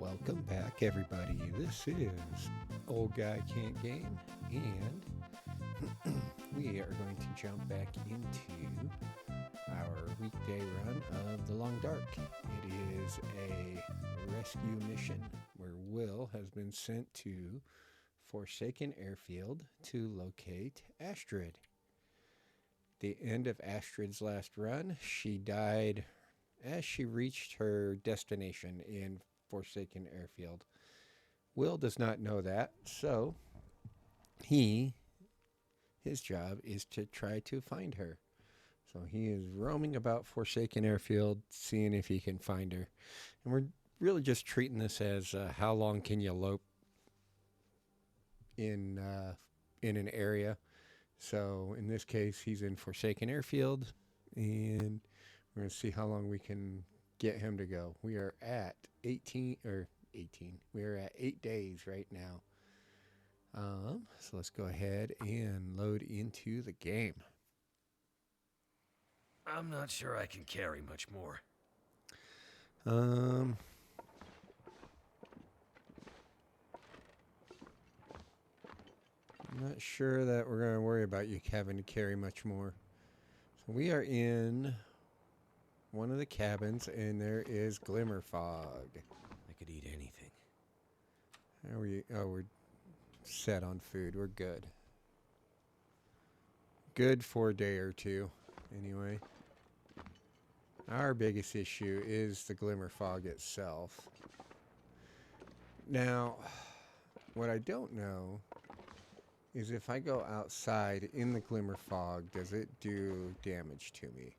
Welcome back, everybody. This is Old Guy Can't Game, and we are going to jump back into our weekday run of The Long Dark. It is a rescue mission where Will has been sent to Forsaken Airfield to locate Astrid. The end of Astrid's last run, she died as she reached her destination in Forsaken Airfield. Will does not know that, so his job is to try to find her. So he is roaming about Forsaken Airfield, seeing if he can find her. And we're really just treating this as how long can you lope in an area. So in this case, he's in Forsaken Airfield, and we're going to see how long we can get him to go. We are at 18. We are at 8 days right now. So let's go ahead and load into the game. I'm not sure I can carry much more. I'm not sure that we're going to worry about you having to carry much more. So we are in one of the cabins, and there is glimmer fog. I could eat anything. How are we? Oh, we're set on food. We're good. Good for a day or two, anyway. Our biggest issue is the glimmer fog itself. Now, what I don't know is if I go outside in the glimmer fog, does it do damage to me?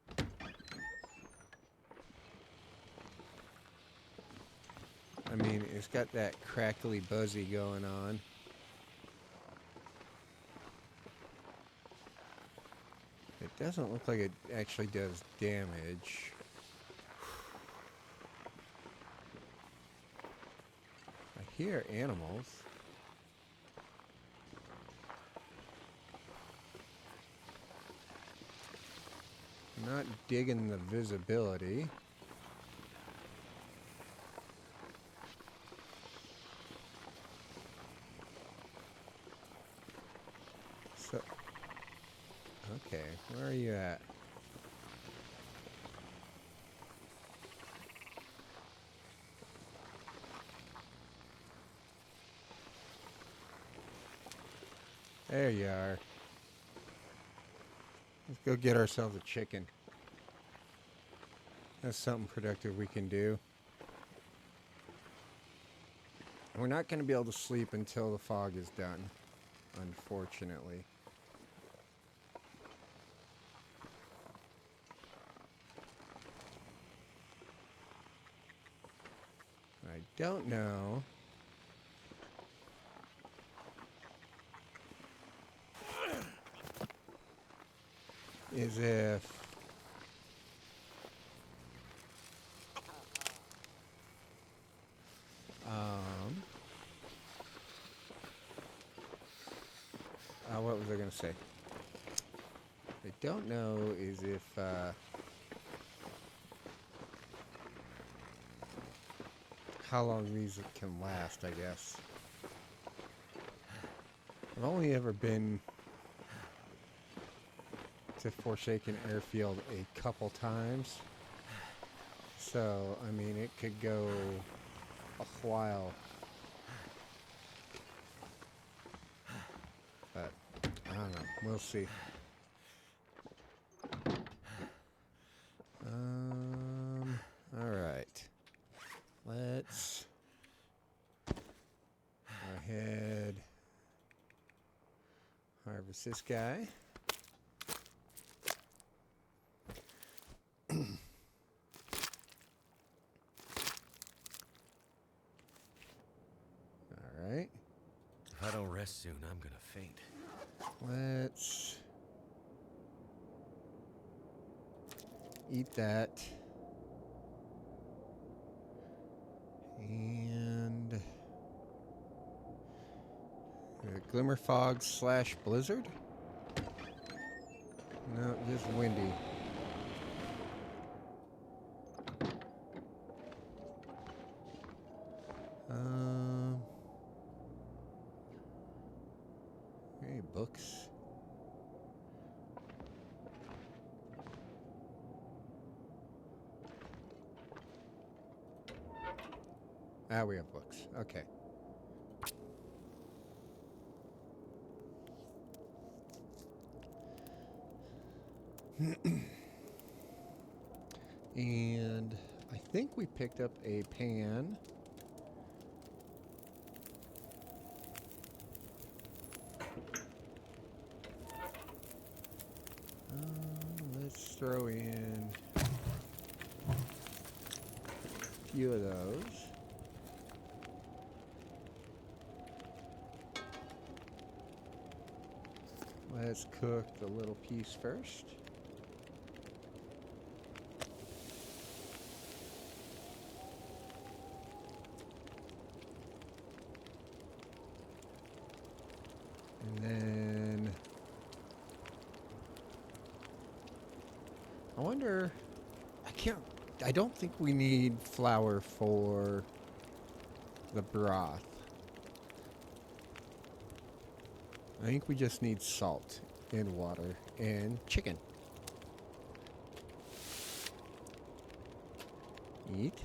I mean, it's got that crackly buzzy going on. It doesn't look like it actually does damage. I hear animals. I'm not digging the visibility. So, okay, where are you at? There you are. Let's go get ourselves a chicken. That's something productive we can do. We're not going to be able to sleep until the fog is done, unfortunately. I don't know is if what was I going to say? I don't know is if how long these can last, I guess. I've only ever been to Forsaken Airfield a couple times. So, I mean, it could go a while. But, I don't know. We'll see. Alright. Let's go ahead, harvest this guy. Alright. If I don't rest soon, I'm gonna faint. Let's eat that. And glimmer fog / blizzard? No, just windy. books? Ah, we have books. Okay. And I think we picked up a pan. Let's throw in a few of those. Let's cook the little piece first. And then I wonder, I don't think we need flour for the broth. I think we just need salt and water and chicken. Eat.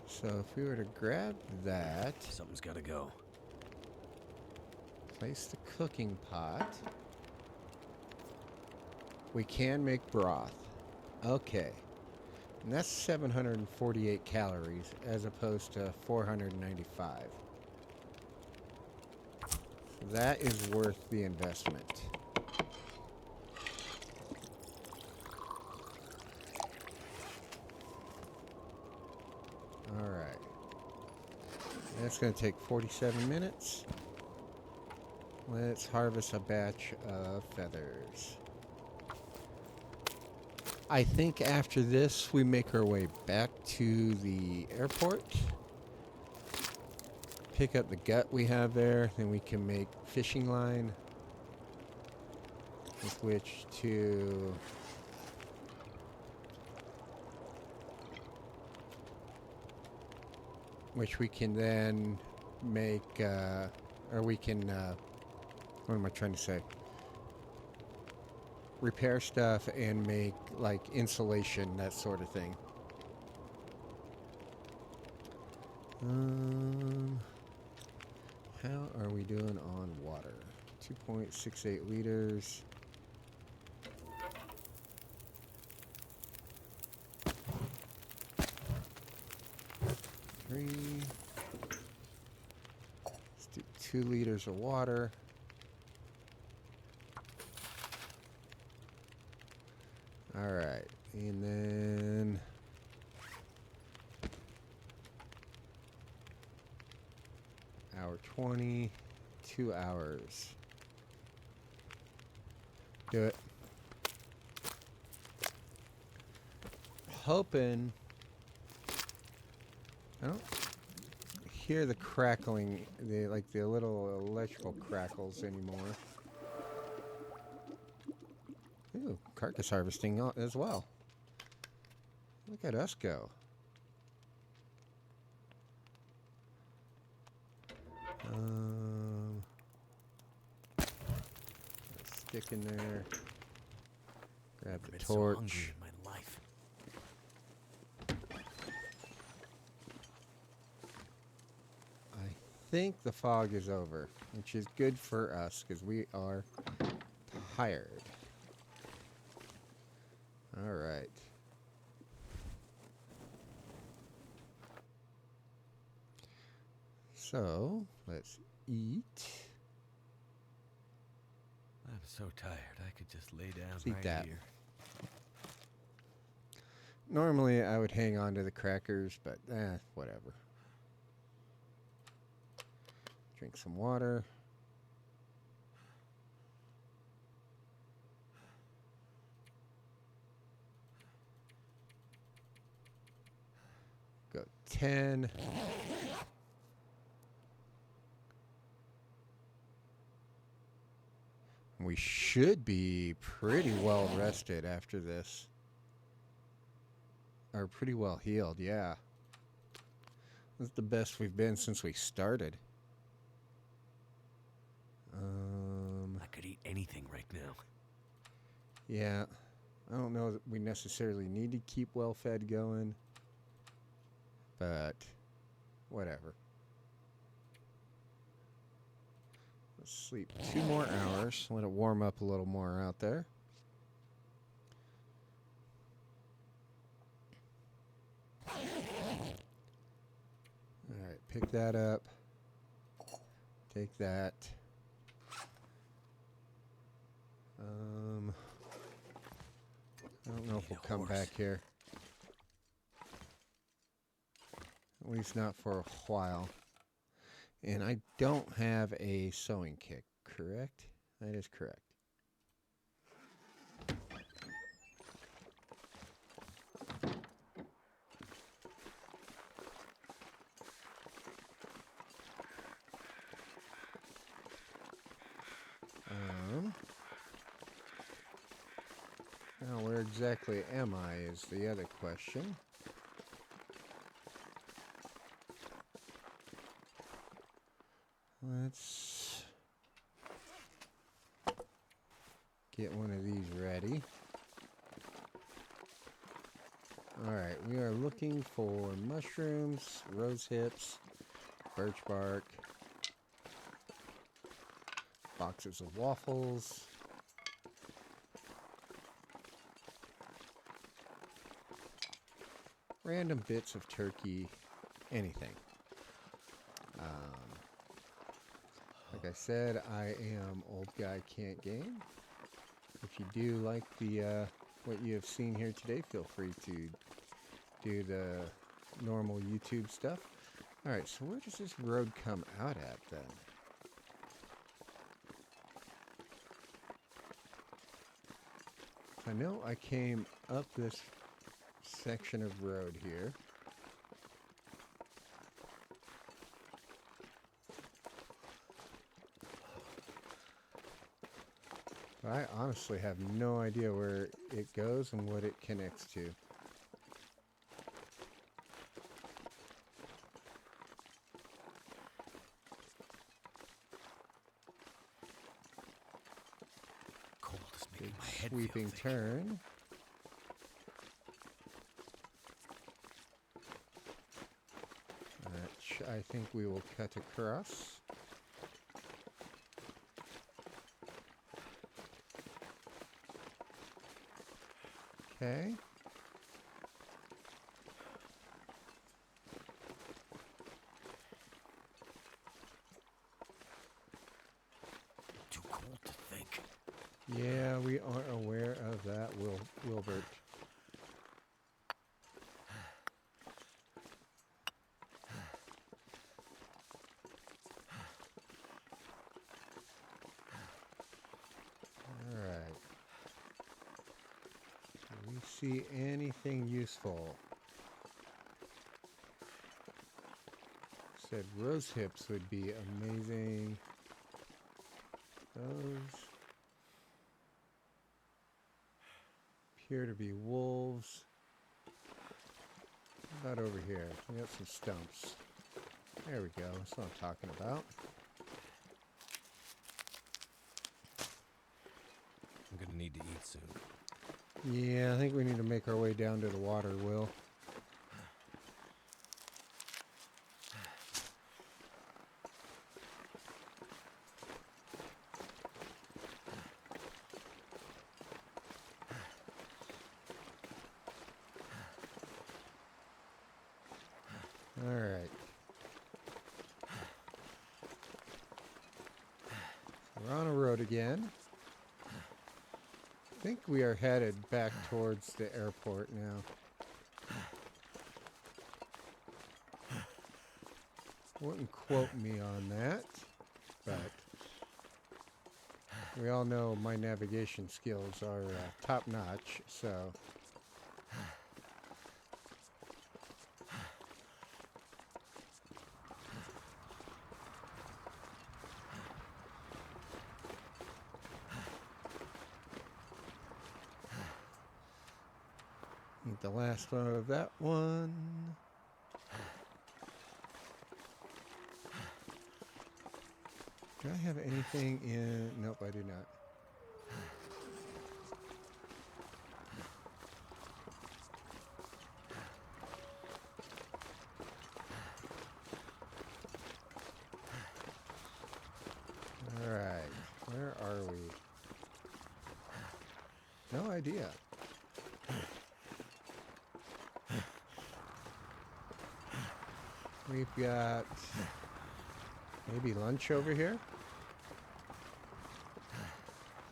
So if we were to grab that, Something's gotta go. place the cooking pot. We can make broth. Okay. And that's 748 calories as opposed to 495. So that is worth the investment. All right. That's going to take 47 minutes. Let's harvest a batch of feathers. I think after this, we make our way back to the airport. Pick up the gut we have there. Then we can make fishing line. With which to... which we can then make, or we can, what am I trying to say? Repair stuff and make, like, insulation, that sort of thing. How are we doing on water? 2.68 liters. Let's do 2 liters of water. All right, and then hour 20, 2 hours. Do it. Hoping I don't hear the crackling, the little electrical crackles anymore. Ooh, carcass harvesting as well. Look at us go. Stick in there. Grab the So torch. hungry in my life. I think the fog is over, which is good for us because we are tired. All right. So, let's eat. I'm so tired. I could just lay down Let's eat right that. here. Normally, I would hang on to the crackers, but whatever. Drink some water. Go 10. We should be pretty well rested after this. Or pretty well healed, yeah. This is the best we've been since we started. I could eat anything right now. Yeah, I don't know that we necessarily need to keep well-fed going, but whatever. Let's sleep 2 more hours. Let it warm up a little more out there. Alright, pick that up. Take that. I don't know if we'll come back here. At least not for a while. And I don't have a sewing kit, correct? That is correct. Now, where exactly am I is the other question. Let's get one of these ready. Alright, we are looking for mushrooms, rose hips, birch bark, boxes of waffles, random bits of turkey, anything. Like I said, I am Old Guy Can't Game. If you do like the what you have seen here today, feel free to do the normal YouTube stuff. Alright, so where does this road come out at then? I know I came up this section of road here. But I honestly have no idea where it goes and what it connects to. Cold is making my head Sweeping feel thick. turn. Which I think we will cut across. Okay. Too cold to think. Yeah, we are aware of that, Wilbert. Alright. Do we see anything useful? Said rose hips would be amazing. Those appear to be wolves. How about over here? We got some stumps. There we go. That's what I'm talking about. I'm gonna need to eat soon. Yeah, I think we need to make our way down to the water, Will. Alright. We're on a road again. I think we are headed back towards the airport now. Wouldn't quote me on that, but we all know my navigation skills are top notch, so. Eat the last one of that one. Do I have anything in? Nope, I do not. Alright, where are we? No idea. We've got maybe lunch over here.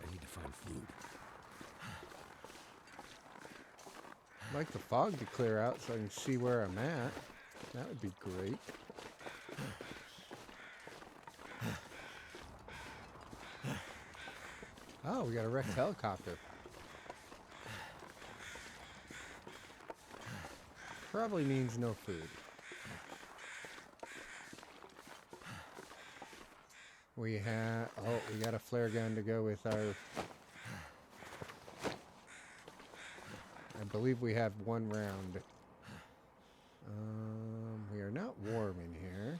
I need to find food. I'd like the fog to clear out so I can see where I'm at. That would be great. Oh, we got a wrecked helicopter. Probably means no food. We have... Oh, we got a flare gun to go with our... I believe we have one round. We are not warm in here.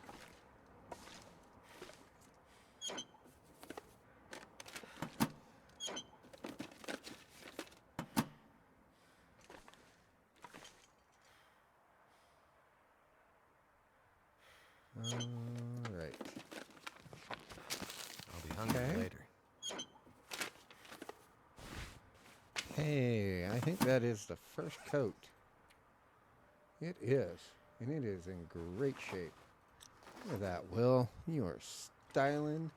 Alright. I'll be hungry Okay. later. Hey, I think that is the first coat. It is. And it is in great shape. Look at that, Will. You are styling.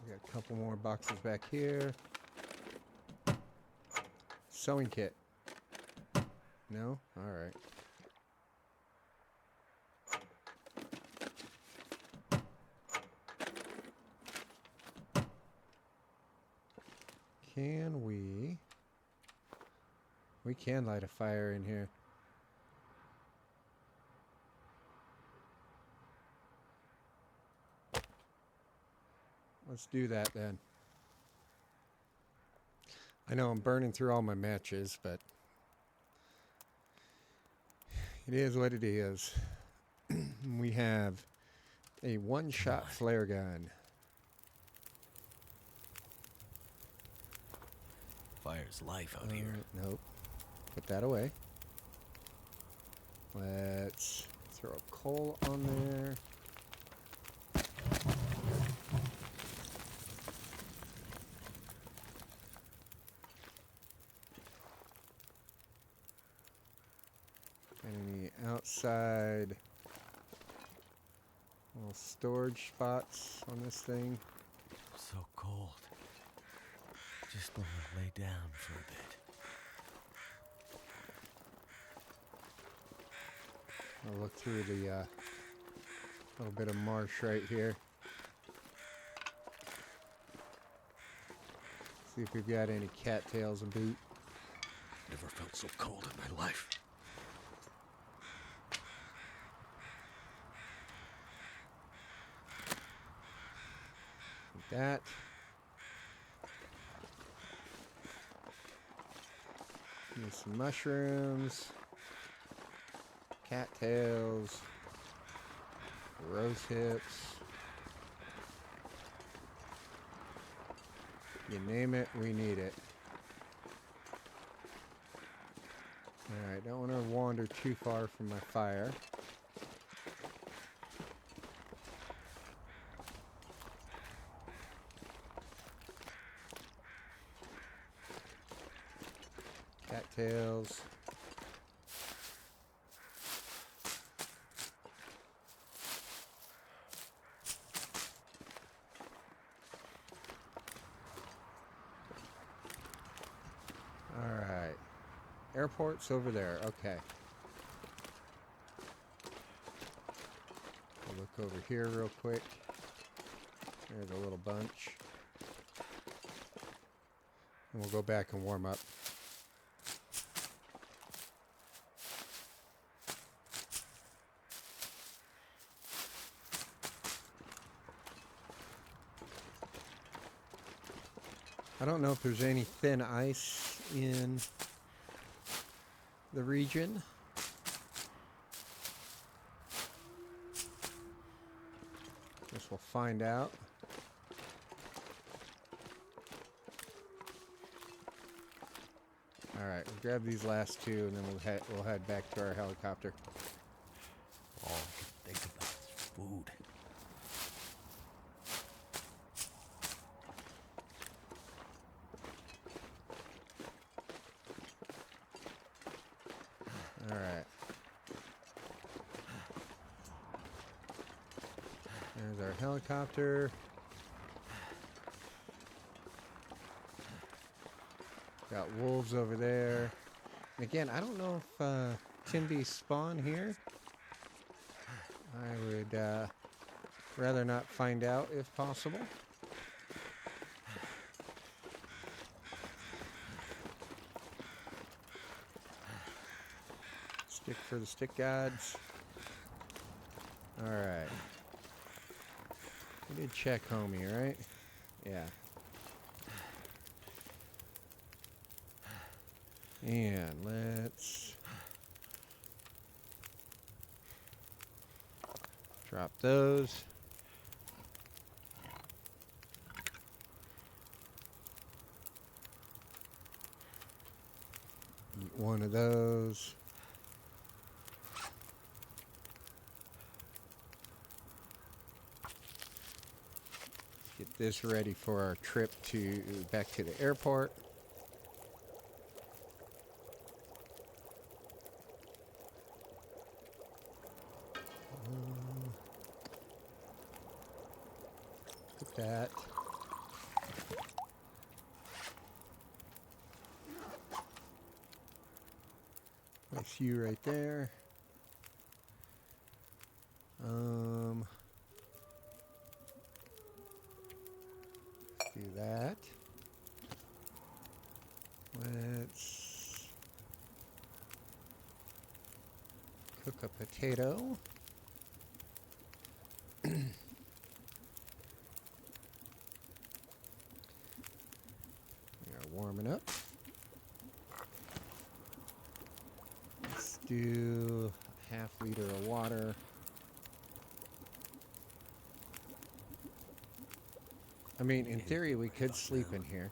We got a couple more boxes back here. Sewing kit. No? Alright. Can we... We can light a fire in here. Let's do that then. I know I'm burning through all my matches, but it is what it is. We have a one-shot flare gun. Fire's life out here. Nope. Put that away. Let's throw a coal on there. Any outside little storage spots on this thing? So cold. Just want to lay down for a bit. I'll look through the little bit of marsh right here. See if we've got any cattails and boot. Never felt so cold in my life. Like that. Need some mushrooms, cattails, rose hips. You name it, we need it. Alright, don't want to wander too far from my fire. Cattails. Alright. Airport's over there. Okay. I'll look over here real quick. There's a little bunch. And we'll go back and warm up. I don't know if there's any thin ice in the region. Guess we'll find out. All right, we'll grab these last two, and then we'll head back to our helicopter. All I can think about is food. All right. There's our helicopter. Got wolves over there. Again, I don't know if Timbies spawn here. I would rather not find out if possible. Stick for the stick gods. Alright. We did check homie, right? Yeah. And let's drop those. Eat one of those. Get this ready for our trip back to the airport. Put that. Nice you right there. Let's do that. Let's cook a potato. We are warming up. Let's do a half liter of water. I mean, in theory, we could sleep in here.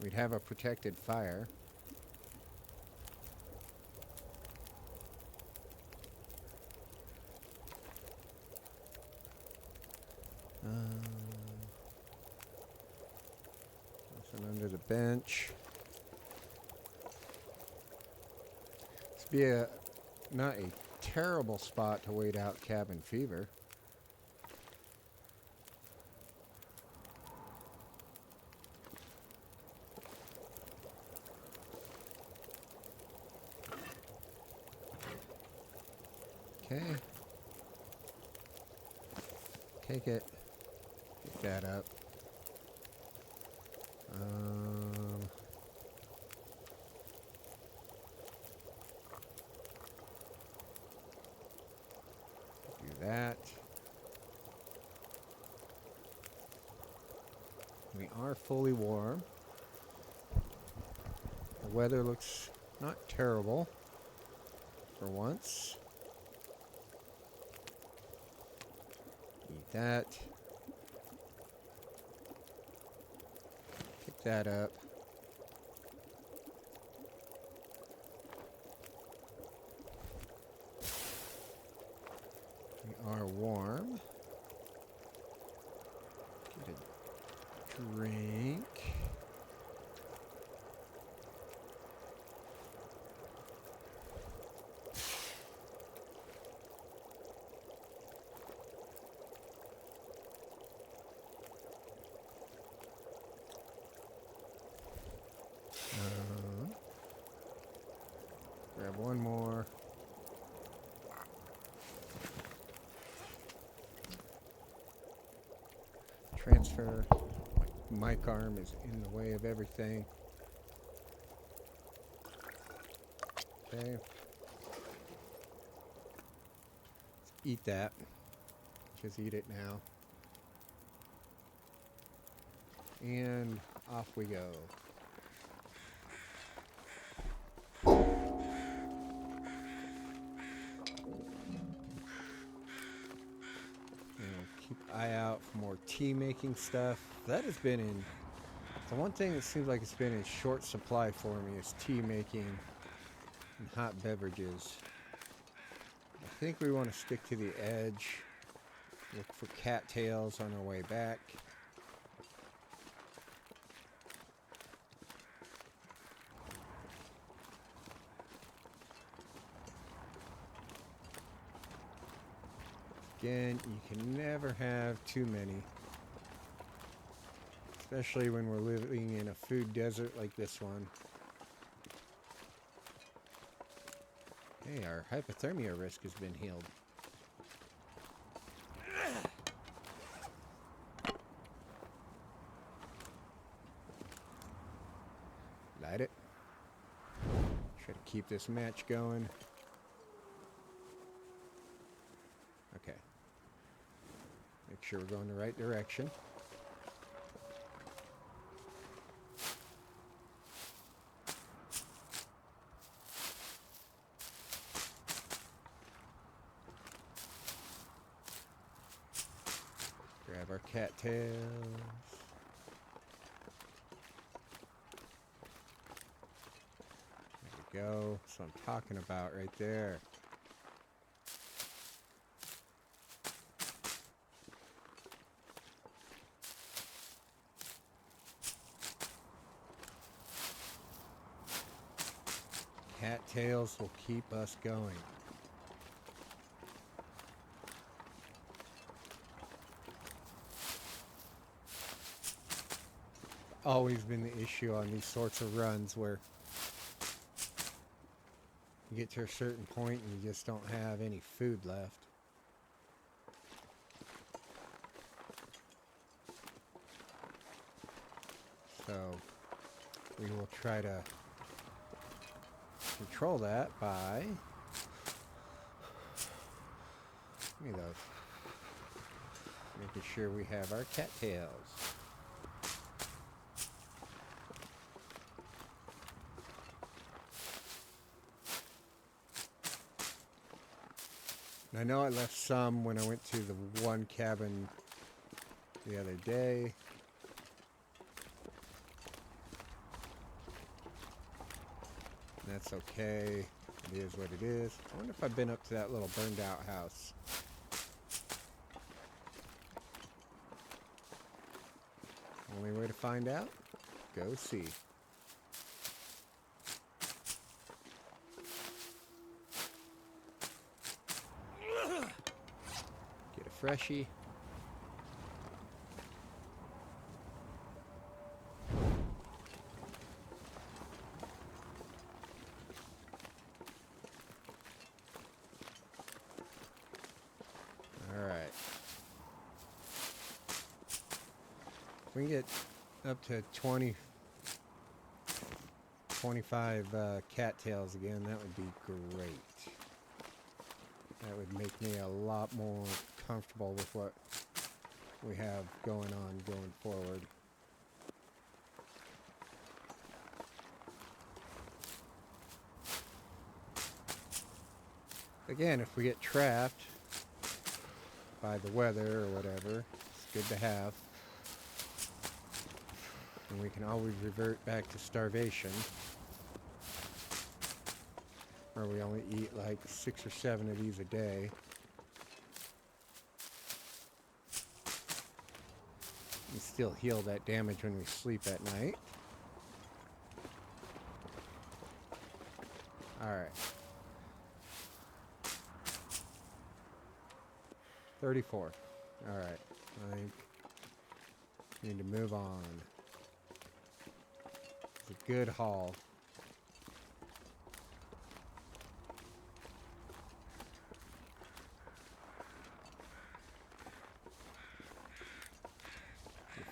We'd have a protected fire. Nothing under the bench. This would be not a terrible spot to wait out cabin fever. Okay. Take it. Pick that up. Do that. We are fully warm. The weather looks not terrible for once. Eat that. Pick that up. We are warm. Get a drink. Grab one more. transfer. My mic arm is in the way of everything. Okay. Let's eat that. Just eat it now. And off we go. Keep an eye out for more tea making stuff. That has been in... The one thing that seems like it's been in short supply for me is tea making and hot beverages. I think we want to stick to the edge. Look for cattails on our way back. Again, you can never have too many. Especially when we're living in a food desert like this one. Hey, our hypothermia risk has been healed. Light it. Try to keep this match going. Okay. Make sure we're going the right direction. Grab our cattails. There we go. That's what I'm talking about right there. Cattails will keep us going. Always been the issue on these sorts of runs where you get to a certain point and you just don't have any food left. So we will try to control that by... Give me those. Making sure we have our cattails. I know I left some when I went to the one cabin the other day. That's okay. It is what it is. I wonder if I've been up to that little burned out house. Only way to find out? Go see. Get a freshie. Alright. We can get up to 25 cattails again. That would be great. That would make me a lot more comfortable with what we have going on going forward. Again, if we get trapped by the weather or whatever, it's good to have. And we can always revert back to starvation, where we only eat like 6 or 7 of these a day. And still heal that damage when we sleep at night. Alright. 34. Alright. I think we need to move on. It's a good haul.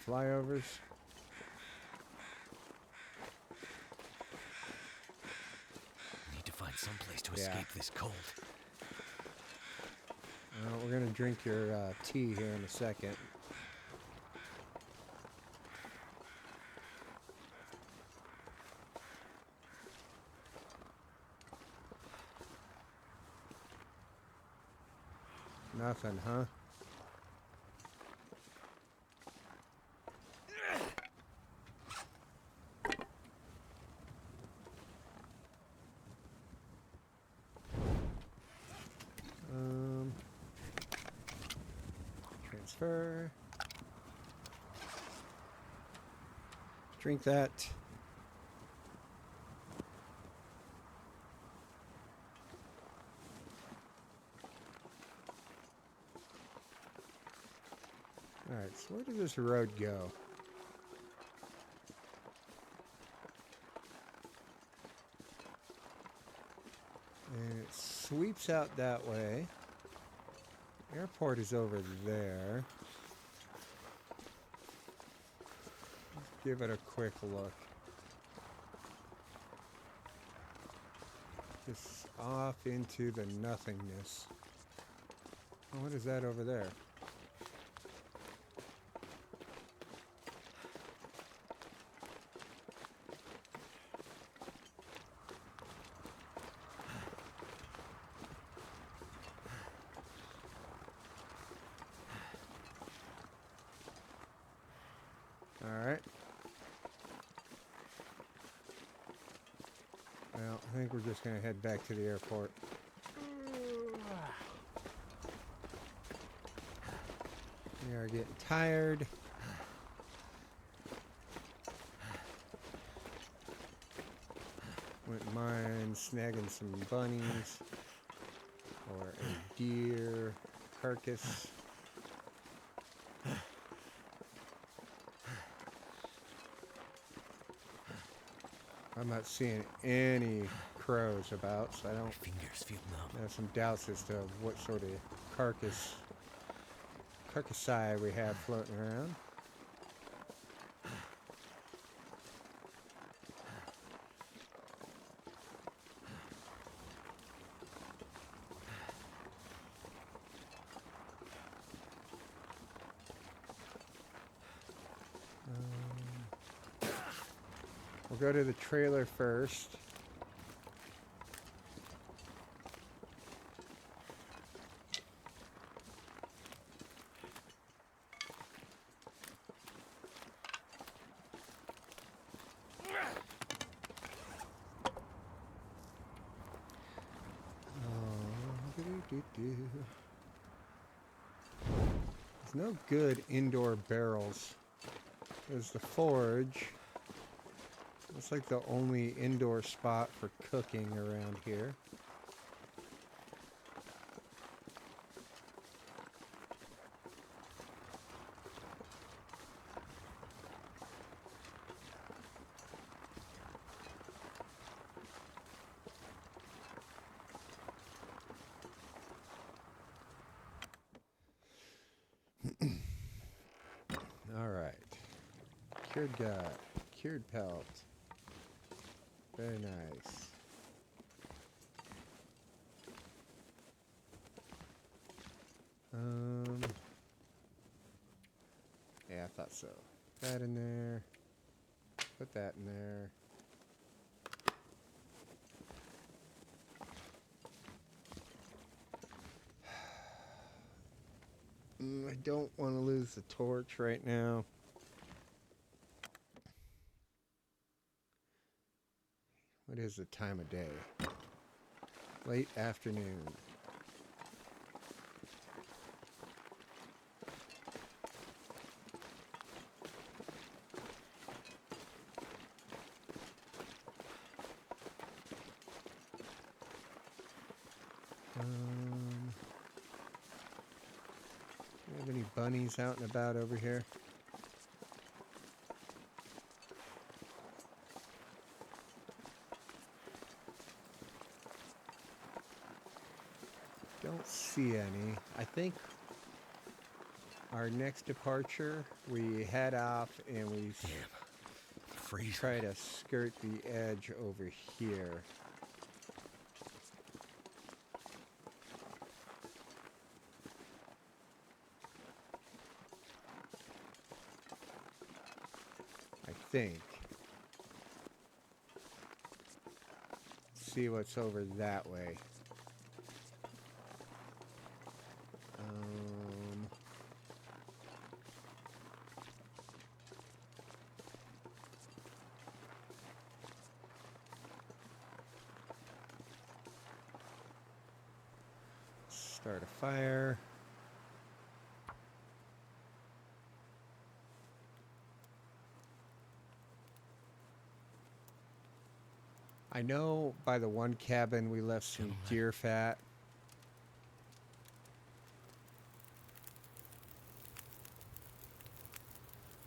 flyovers. Need to find some place to Yeah. escape this cold. We're going to drink your tea here in a second. Nothing, huh? Transfer. Drink that. Alright, so where did this road go? And it sweeps out that way. Airport is over there. Let's give it a quick look. Just off into the nothingness. Oh, what is that over there? Alright. Well, I think we're just going to head back to the airport. We are getting tired. Wouldn't mind snagging some bunnies or a deer carcass. I'm not seeing any crows about, so I don't. My fingers feel numb. I have some doubts as to what sort of carcassai we have floating around. We'll go to the trailer first. There's no good indoor barrels. There's the forge. It's like the only indoor spot for cooking around here. All right. Cured gut. Cured pelt. Very nice. Yeah, I thought so. That in there. Put that in there. I don't want to lose the torch right now. What is the time of day? Late afternoon. Do you have any bunnies out and about over here? Don't see any. I think our next departure, we head off and we Freeze. try to skirt the edge over here. I think. See what's over that way. Start a fire. I know by the one cabin we left some deer fat.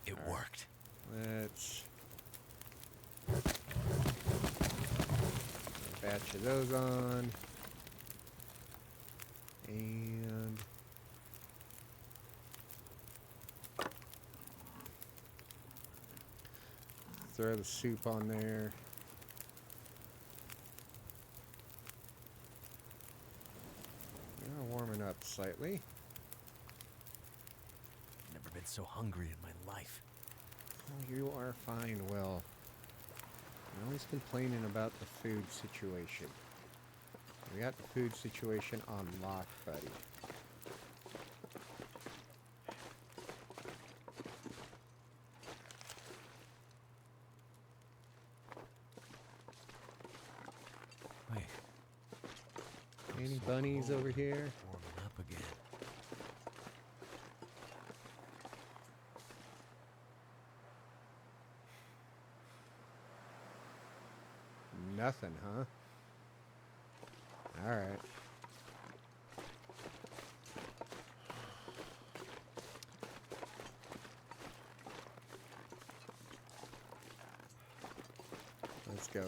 It worked. Let's put a batch of those on. And throw the soup on there. Warming up slightly. Never been so hungry in my life. Oh, you are fine, Will. You're always complaining about the food situation. We got the food situation on lock, buddy. Wait. Any bunnies over here? Warming up again. Nothing, huh? All right. Let's go.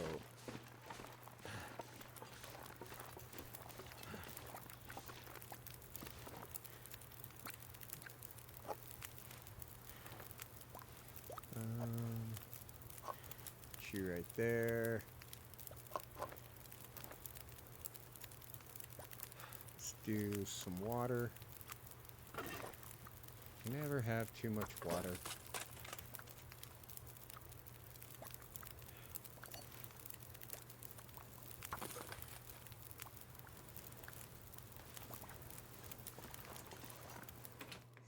You right there. Let's do some water. You never have too much water.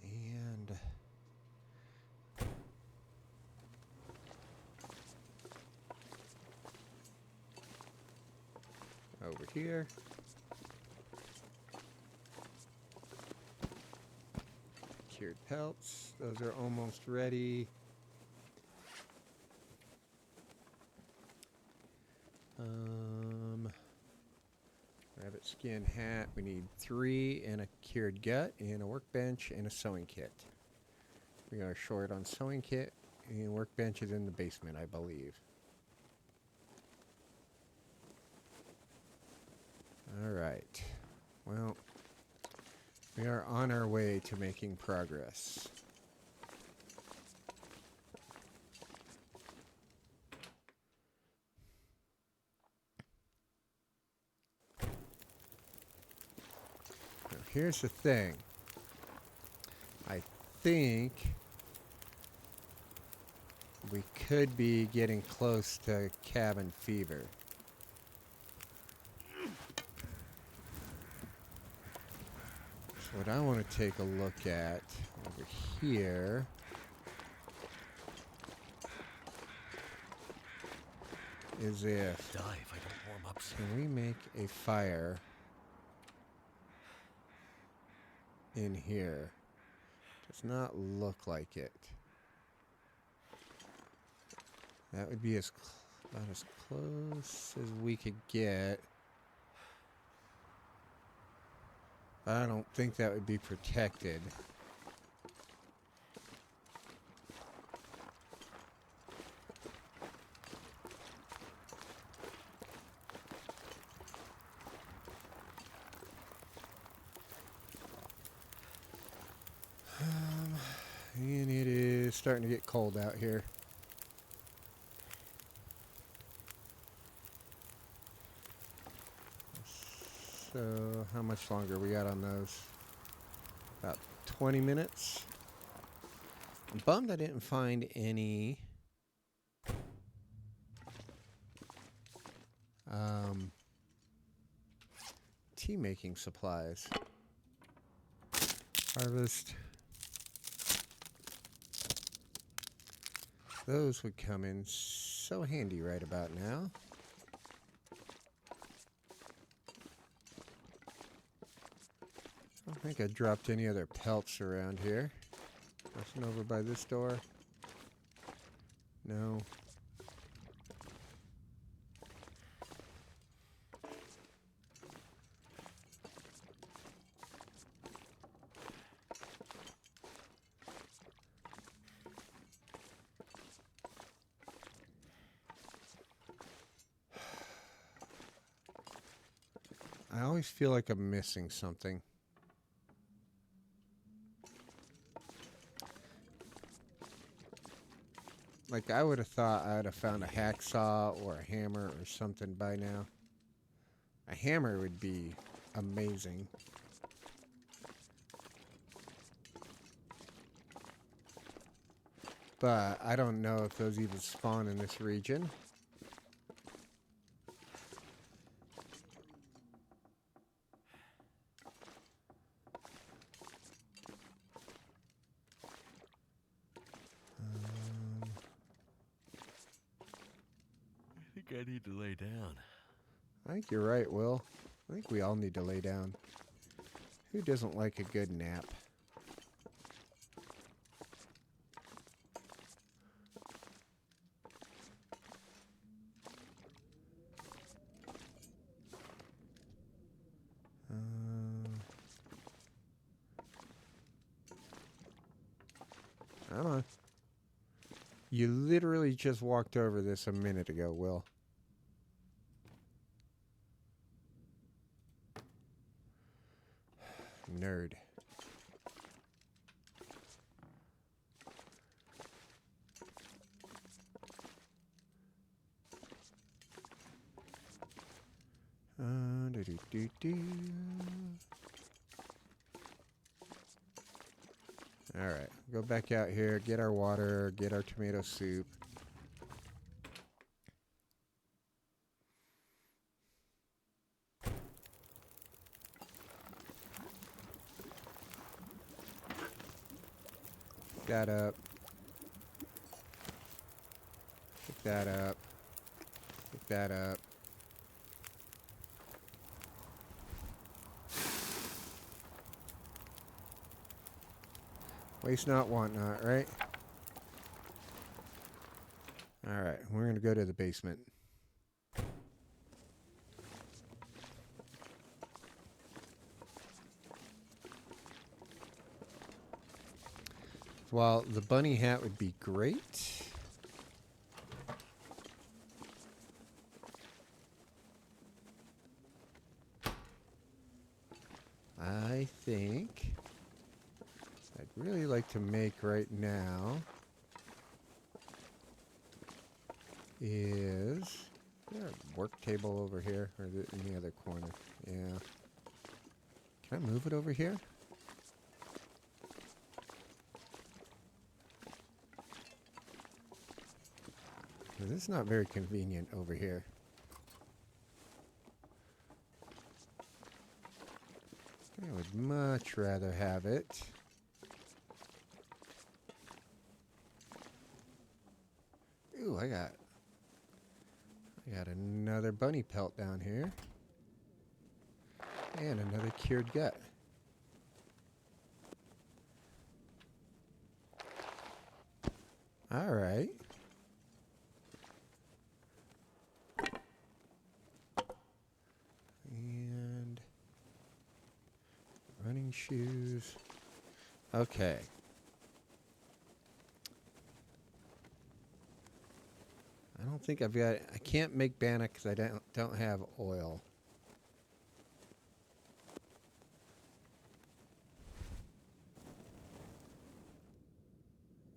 And over here. Cured pelts. Those are almost ready. Rabbit skin hat. We need 3 and a cured gut and a workbench and a sewing kit. We are short on sewing kit and workbench is in the basement, I believe. All right. Well, we are on our way to making progress. Now, here's the thing. I think we could be getting close to cabin fever. What I want to take a look at over here is if Die if I don't warm up soon. can we make a fire in here? Does not look like it. That would be about as close as we could get. I don't think that would be protected. starting to get cold out here. So, how much longer we got on those? About 20 minutes. I'm bummed I didn't find any tea making supplies. Harvest. Those would come in so handy right about now. I don't think I dropped any other pelts around here. Nothing over by this door. No. I always feel like I'm missing something. Like, I would have thought I would have found a hacksaw or a hammer or something by now. A hammer would be amazing. But I don't know if those even spawn in this region. I need to lay down. I think you're right, Will. I think we all need to lay down. Who doesn't like a good nap? Come on. You literally just walked over this a minute ago, Will. Nerd. Alright, go back out here, get our water, get our tomato soup. Pick that up. Pick that up. Pick that up. Waste not, want not, right? Alright, we're going to go to the basement. While the bunny hat would be great, I think I'd really like to make right now is there a work table over here or is it in the other corner? Yeah. Can I move it over here? This is not very convenient over here. I would much rather have it. Ooh, I got another bunny pelt down here. And another cured gut. All right. And running shoes. Okay. I don't think I've got. I can't make bannock because I don't have oil.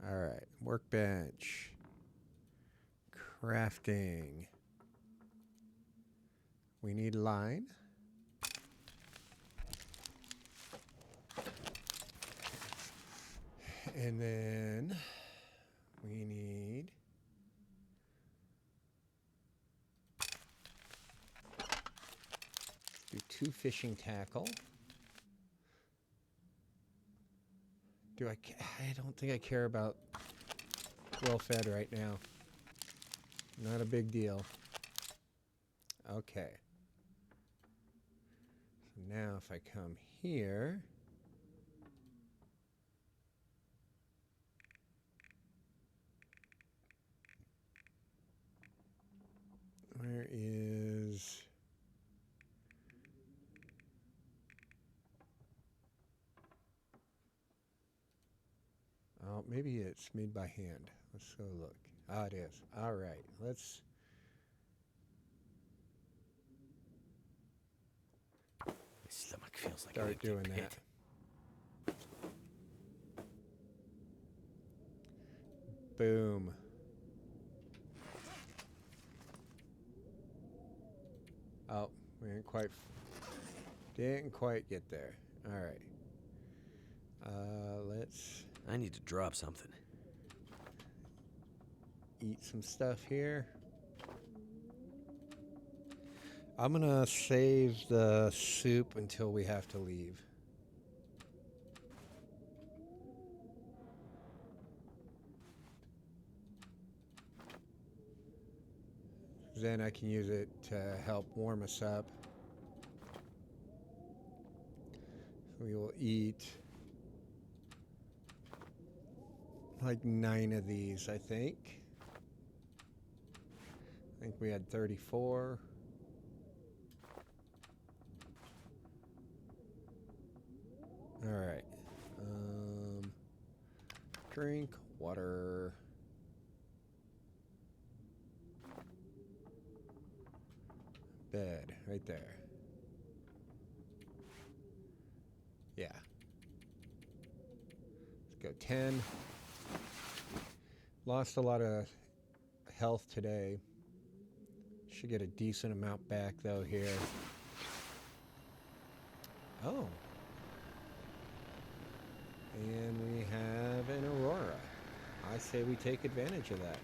All right, Workbench. Crafting. We need line. And then we need do 2 fishing tackle. I don't think I care about well fed right now. Not a big deal. Okay. So now if I come here, where is... Oh, maybe it's made by hand. Let's go look. Ah, it is. All right. Let's... My stomach feels like start doing pit. that. Boom. Oh, we didn't quite get there. All right. Let's I need to drop something. eat some stuff here. I'm gonna save the soup until we have to leave. Then I can use it to help warm us up. We will eat like 9 of these, I think. I think we had 34. All right. Drink water. Bed, right there. Yeah. Let's go 10. Lost a lot of health today. Should get a decent amount back though here. Oh. And we have an aurora. I say we take advantage of that.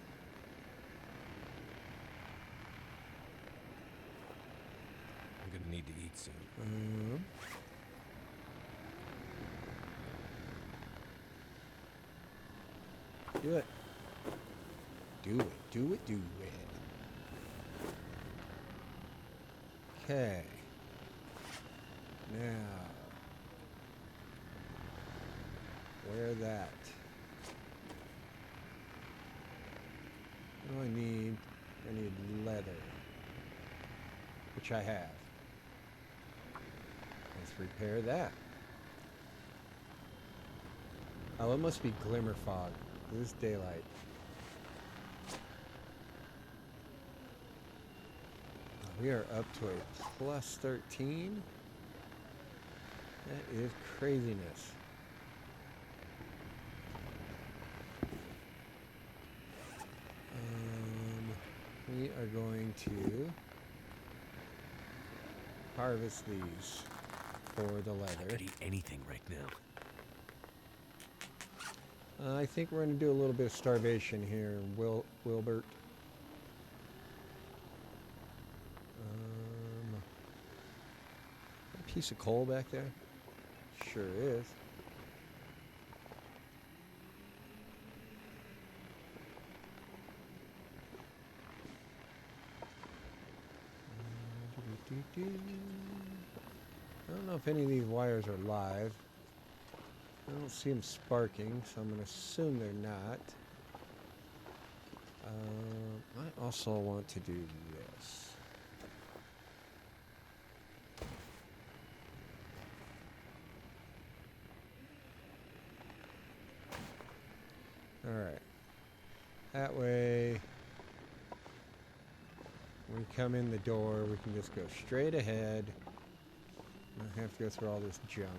I'm gonna need to eat soon. Do it. Do it, do it, do it. Okay. Now. Wear that. What do I need? I need leather. Which I have. Let's repair that. Oh, it must be glimmer fog. This is daylight. We are up to a plus 13. That is craziness. We are going to harvest these for the leather. I could eat anything right now. I think we're going to do a little bit of starvation here, Wilbert. A piece of coal back there? Sure is. I don't know if any of these wires are live. I don't see them sparking, so I'm going to assume they're not. I also want to do this. Alright. That way, when we come in the door, we can just go straight ahead. Don't have to go through all this junk.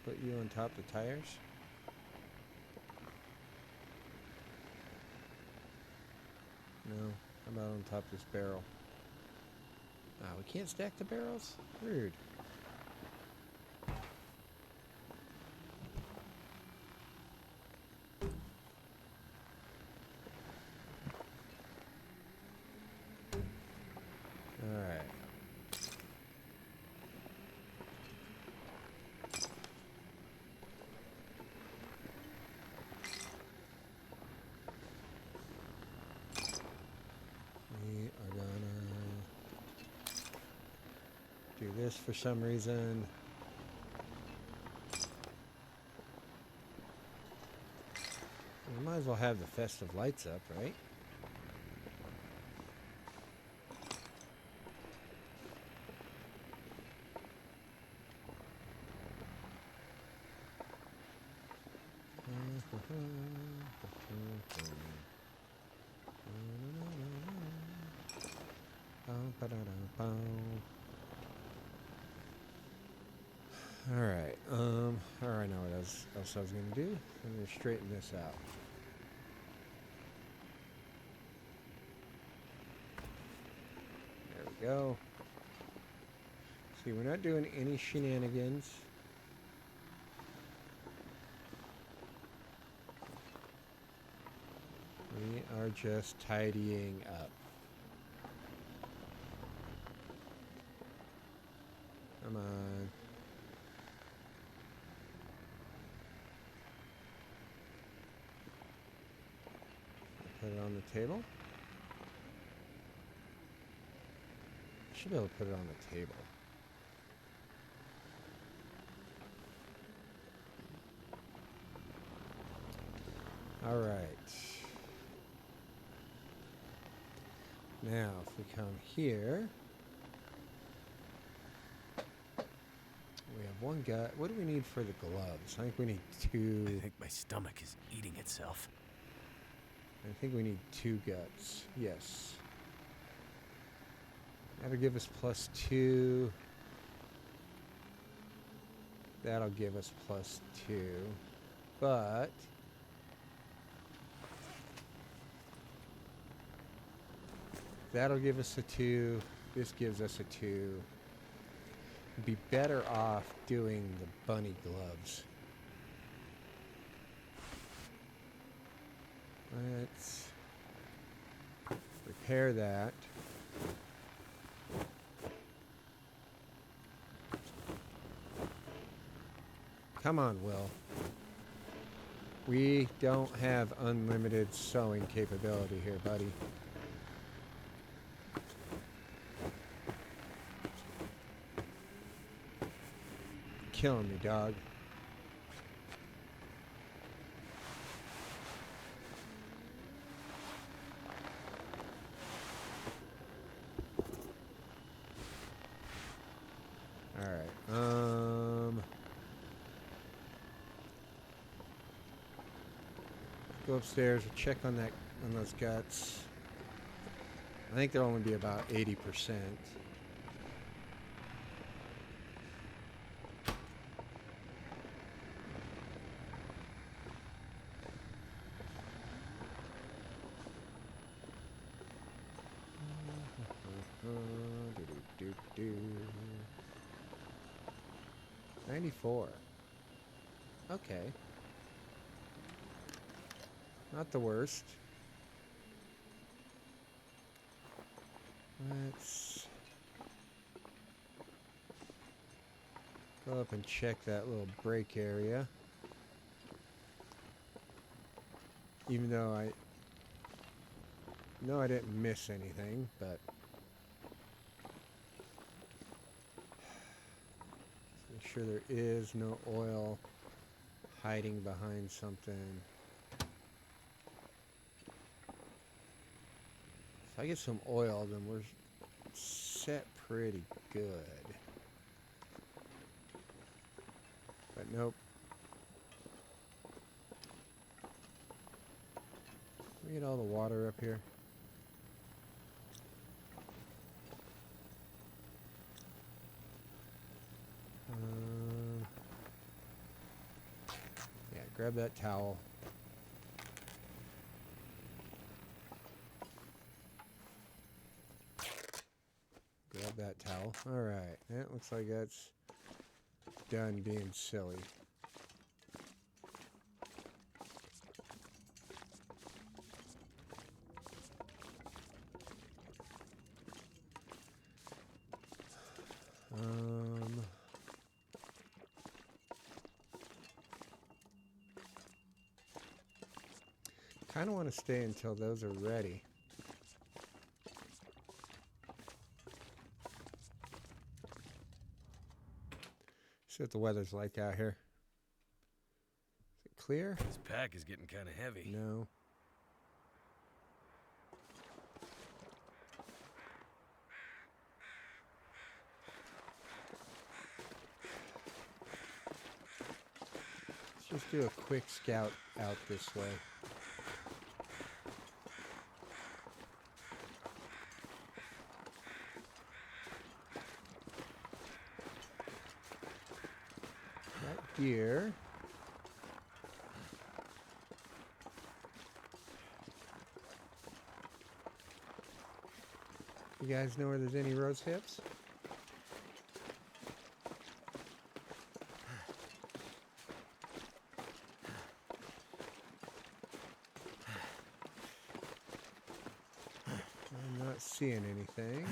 put you on top of the tires? No. How about on top of this barrel? Ah, we can't stack the barrels? Rude. Alright. We are gonna do this for some reason. We might as well have the festive lights up, right? Alright, I know what else I was gonna do. I'm gonna straighten this out. There we go. See, we're not doing any shenanigans. We are just tidying up. Come on. Put it on the table. Should be able to put it on the table. All right. Now, if we come here, we have one guy. What do we need for the gloves? I think we need two. I think my stomach is eating itself. I think we need 2 guts. Yes. That'll give us +2. That'll give us +2. But that'll give us a 2. This gives us a 2. We'd be better off doing the bunny gloves. Let's repair that. Come on, Will. We don't have unlimited sewing capability here, buddy. Killing me, dog. Go upstairs and check on those guts. I think they'll only be about 80%. Do 94. Okay. Not the worst. Let's go up and check that little break area. Even though I know I didn't miss anything, but make sure there is no oil hiding behind something. If I get some oil, then we're set pretty good. But nope. Can we get all the water up here? grab that towel. Grab that towel. Alright, that looks like that's done being silly. Kind of want to stay until those are ready. See what the weather's like out here. Is it clear? This pack is getting kind of heavy. No. Let's just do a quick scout out this way. That deer. You guys know where there's any rose hips? I'm not seeing anything.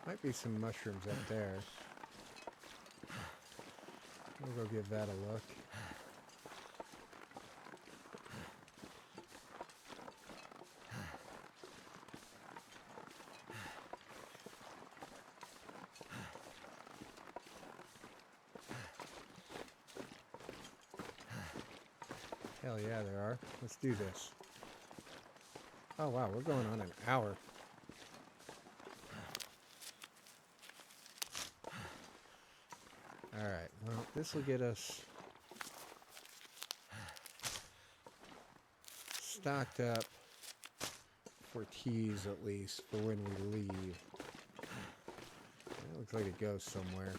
Might be some mushrooms up there. We'll go give that a look. Hell yeah, there are. Let's do this. Oh wow, we're going on an hour. Alright, well, this will get us stocked up for teas at least for when we leave. That looks like it goes somewhere.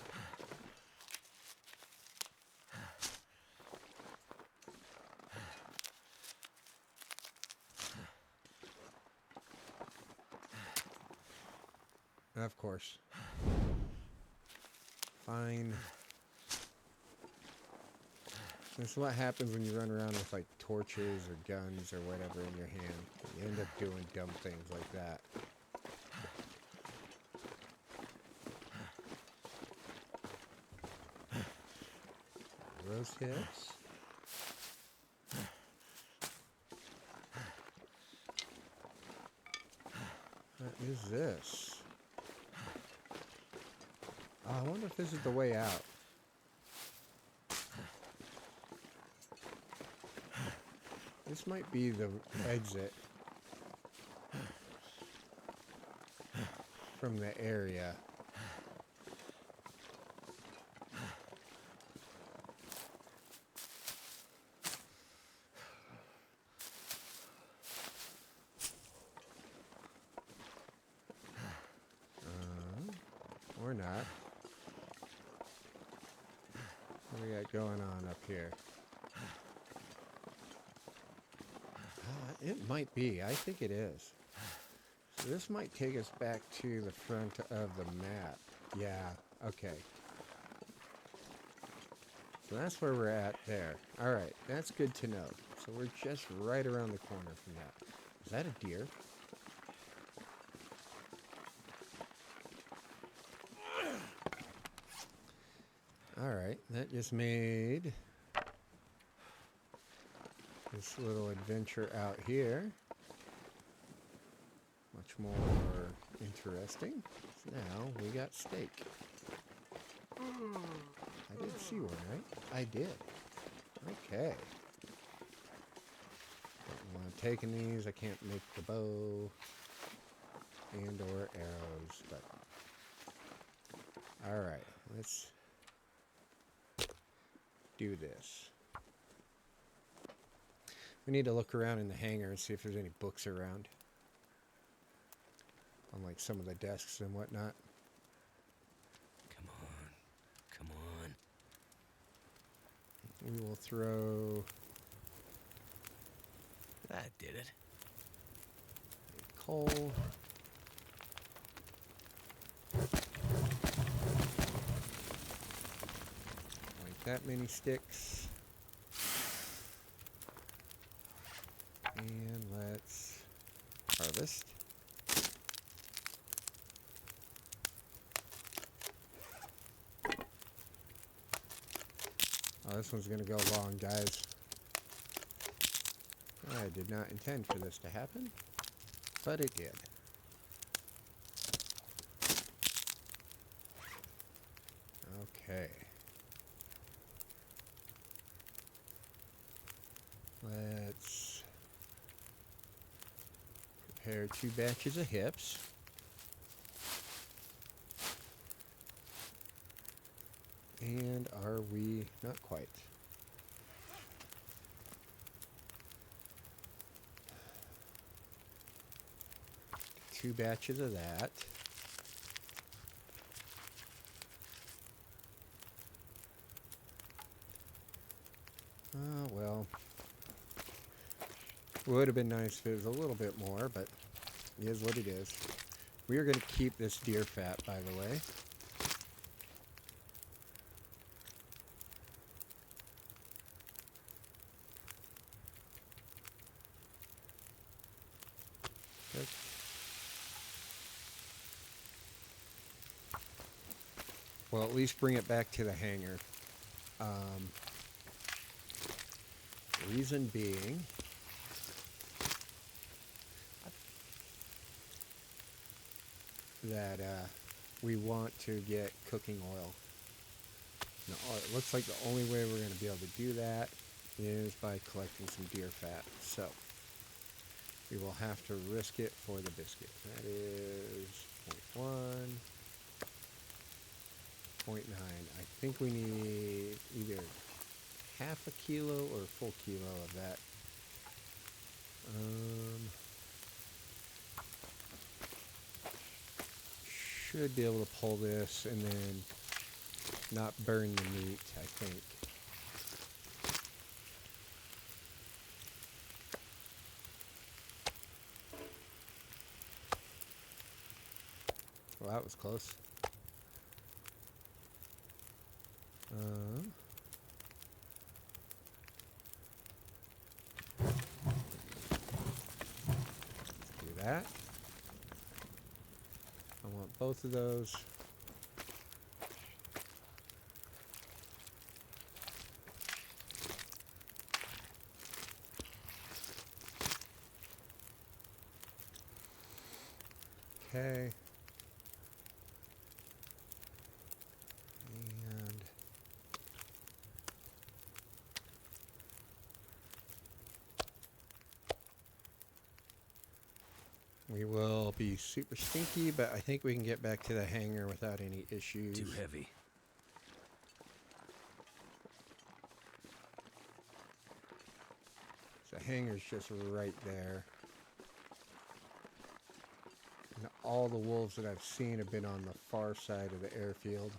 Of course. Fine. This is what happens when you run around with like torches or guns or whatever in your hand. You end up doing dumb things like that. Rose hips. What is this? Oh, I wonder if this is the way out. This might be the exit from the area. Or not. What do we got going on up here? It might be. I think it is. So this might take us back to the front of the map. Yeah, okay. So that's where we're at there. Alright, that's good to know. So we're just right around the corner from that. Is that a deer? Alright, that just made this little adventure out here much more interesting. So now we got steak. I did see one, right? I did. Okay. When I'm taking these, I can't make the bow and or arrows, but alright, let's do this. We need to look around in the hangar and see if there's any books around. On like some of the desks and whatnot. Come on. Come on. We will throw That did it. Coal. Like that many sticks. And let's harvest. Oh, this one's going to go long, guys. I did not intend for this to happen, but it did. Okay. Let's prepare 2 batches of hips. And are we not quite? Two batches of that. Well, would have been nice if it was a little bit more, but it is what it is. We are going to keep this deer fat, by the way. Good. Well, at least bring it back to the hangar. Reason being, that we want to get cooking oil. Now, it looks like the only way we're going to be able to do that is by collecting some deer fat. So we will have to risk it for the biscuit. That is 0.1, 0.9. I think we need either half a kilo or a full kilo of that. Should be able to pull this and then not burn the meat, I think. Well, that was close. Do that. I want both of those. Okay. And we will be super stinky, but I think we can get back to the hangar without any issues. Too heavy. The hangar's just right there. And all the wolves that I've seen have been on the far side of the airfield.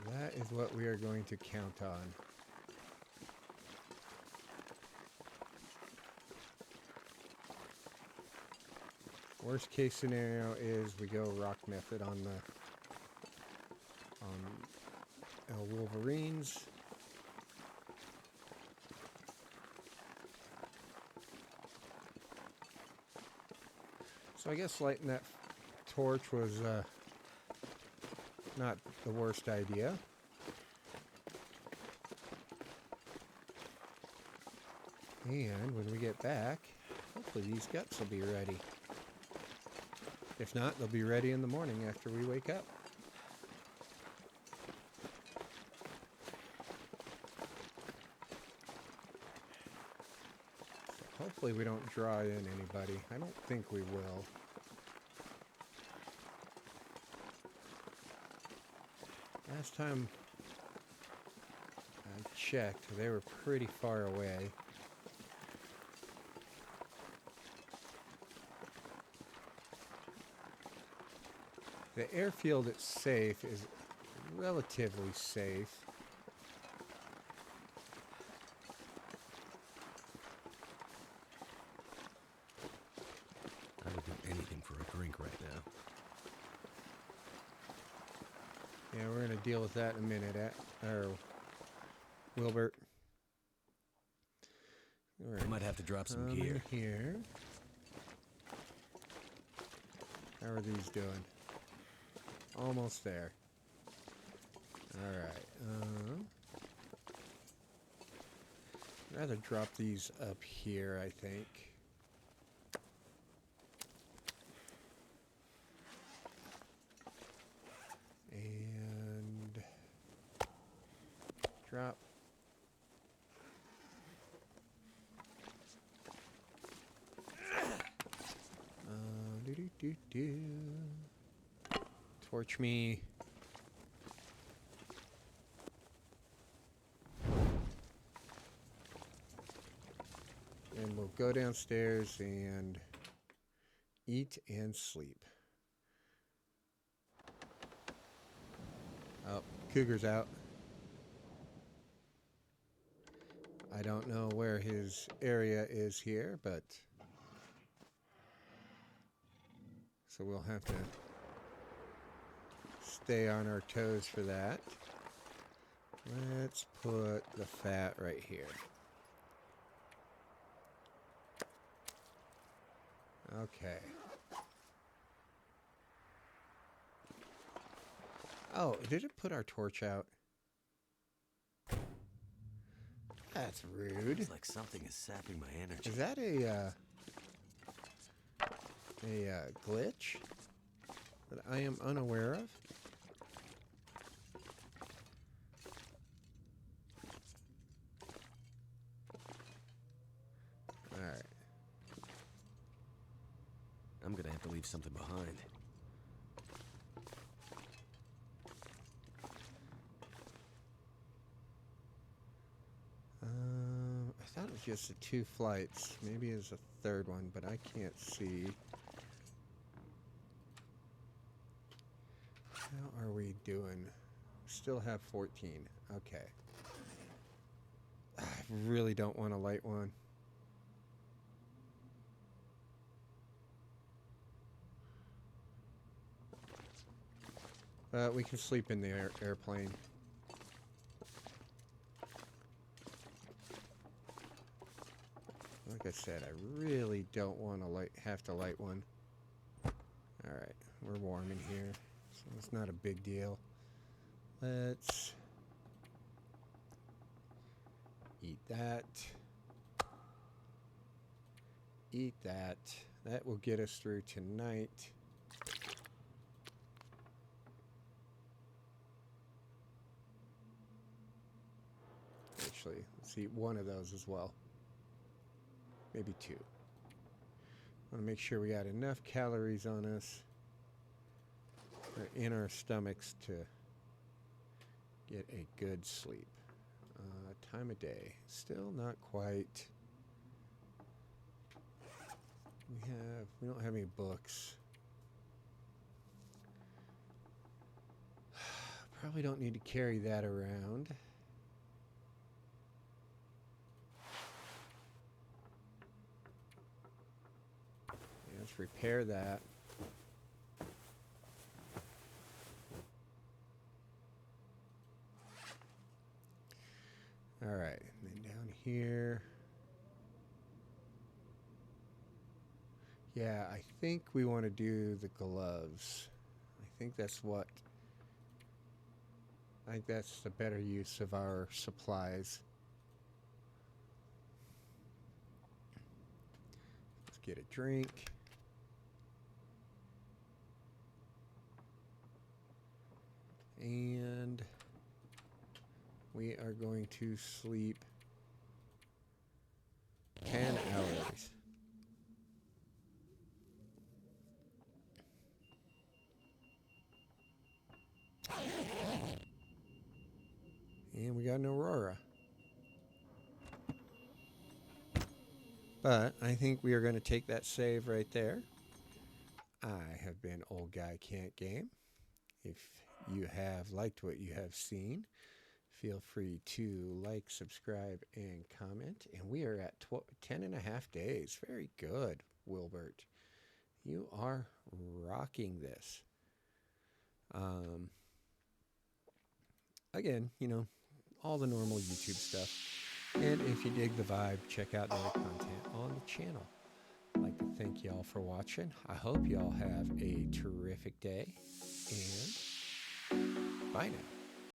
So that is what we are going to count on. Worst case scenario is we go rock method on the Wolverines. So I guess lighting that torch was not the worst idea. And when we get back, hopefully these guts will be ready. If not, they'll be ready in the morning after we wake up. So hopefully we don't draw in anybody. I don't think we will. Last time I checked, they were pretty far away. The airfield it's safe is relatively safe. I would do anything for a drink right now. Yeah, we're going to deal with that in a minute, Wilbert. All right. I might have to drop some gear. Here. How are these doing? Almost there. All right. I'd rather drop these up here, I think. And drop. Torch me. And we'll go downstairs and eat and sleep. Oh, Cougar's out. I don't know where his area is here, but so we'll have to stay on our toes for that. Let's put the fat right here. Okay. Oh, did it put our torch out? That's rude. It's like something is sapping my energy. Is that a glitch that I am unaware of? All right. I'm gonna have to leave something behind. I thought it was just the 2 flights. Maybe it's a 3rd one, but I can't see. How are we doing? Still have 14. Okay. I really don't want to light one. We can sleep in the airplane. Like I said, I really don't want to have to light one. Alright, we're warm in here, so it's not a big deal. Let's eat that. Eat that. That will get us through tonight. Actually, let's eat one of those as well. Maybe 2. Want to make sure we got enough calories on us, or in our stomachs, to get a good sleep. Time of day, still not quite. We don't have any books. Probably don't need to carry that around. Let's repair that. All right, and then down here. Yeah, I think we want to do the gloves. I think that's the better use of our supplies. Let's get a drink. And we are going to sleep 10 hours. And we got an Aurora. But I think we are going to take that save right there. I have been Old Guy Can't Game. If you have liked what you have seen, feel free to like, subscribe, and comment. And we are at 10 and a half days. Very good, Wilbert. You are rocking this. Again, all the normal YouTube stuff. And if you dig the vibe, check out other content on the channel. I'd like to thank y'all for watching. I hope y'all have a terrific day. And bye now.